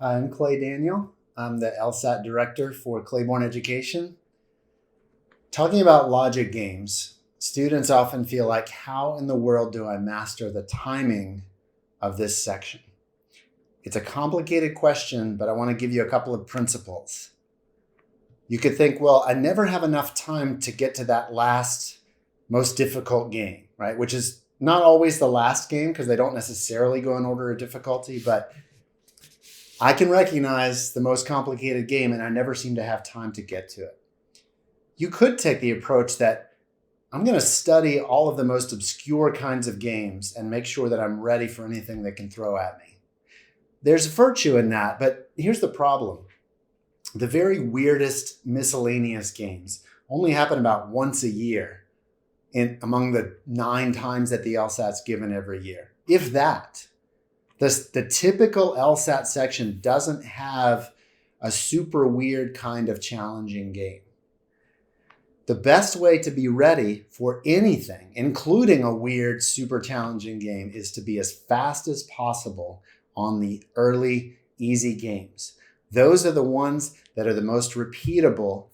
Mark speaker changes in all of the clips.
Speaker 1: I'm Clay Daniel. I'm the LSAT director for Claiborne Education. Talking about logic games, students often feel like, how in the world do I master the timing of this section? It's a complicated question, but I want to give you a couple of principles. You could think, well, I never have enough time to get to that last, most difficult game, right? Which is not always the last game because they don't necessarily go in order of difficulty, but I can recognize the most complicated game and I never seem to have time to get to it. You could take the approach that I'm going to study all of the most obscure kinds of games and make sure that I'm ready for anything that can throw at me. There's virtue in that, but here's the problem. The very weirdest miscellaneous games only happen about once a year among the 9 times that the LSAT's given every year, if that. The typical LSAT section doesn't have a super weird kind of challenging game. The best way to be ready for anything, including a weird, super challenging game, is to be as fast as possible on the early, easy games. Those are the ones that are the most repeatable.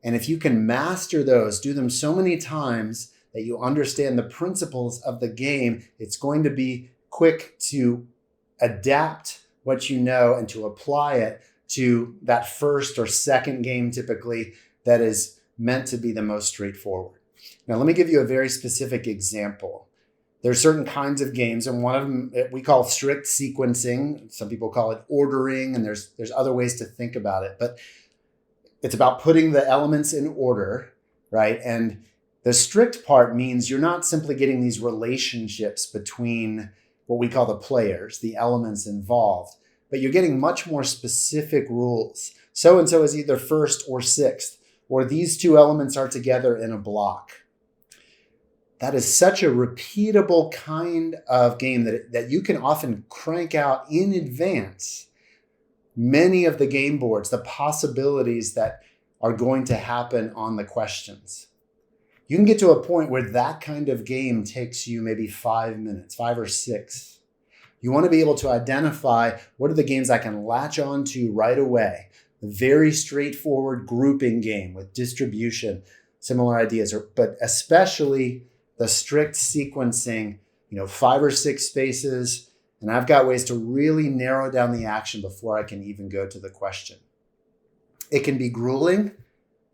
Speaker 1: And if you can master those, do them so many times that you understand the principles of the game, it's going to be quick to adapt what you know and to apply it to that first or second game typically that is meant to be the most straightforward. Now, let me give you a very specific example. There are certain kinds of games, and one of them we call strict sequencing. Some people call it ordering, and there's other ways to think about it. But it's about putting the elements in order, right? And the strict part means you're not simply getting these relationships between what we call the players, the elements involved, but you're getting much more specific rules. So-and-so is either first or sixth, or these two elements are together in a block. That is such a repeatable kind of game that you can often crank out in advance many of the game boards, the possibilities that are going to happen on the questions. You can get to a point where that kind of game takes you maybe 5 minutes, 5 or 6. You want to be able to identify what are the games I can latch on to right away. A very straightforward grouping game with distribution, similar ideas, but especially the strict sequencing, 5 or 6 spaces. And I've got ways to really narrow down the action before I can even go to the question. It can be grueling.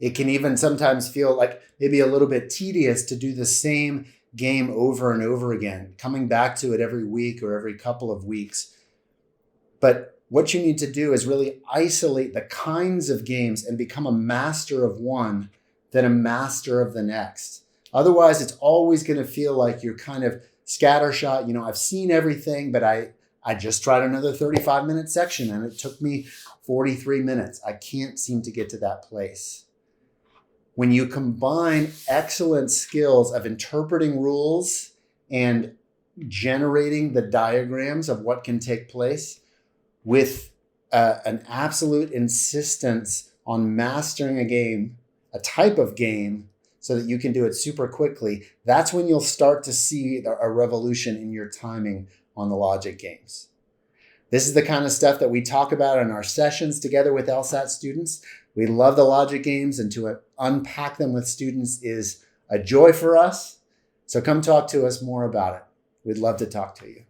Speaker 1: It can even sometimes feel like maybe a little bit tedious to do the same game over and over again, coming back to it every week or every couple of weeks. But what you need to do is really isolate the kinds of games and become a master of one, then a master of the next. Otherwise, it's always going to feel like you're kind of scattershot. I've seen everything, but I just tried another 35-minute section and it took me 43 minutes. I can't seem to get to that place. When you combine excellent skills of interpreting rules and generating the diagrams of what can take place with an absolute insistence on mastering a game, a type of game, so that you can do it super quickly, that's when you'll start to see a revolution in your timing on the logic games. This is the kind of stuff that we talk about in our sessions together with LSAT students. We love the logic games, and to unpack them with students is a joy for us. So come talk to us more about it. We'd love to talk to you.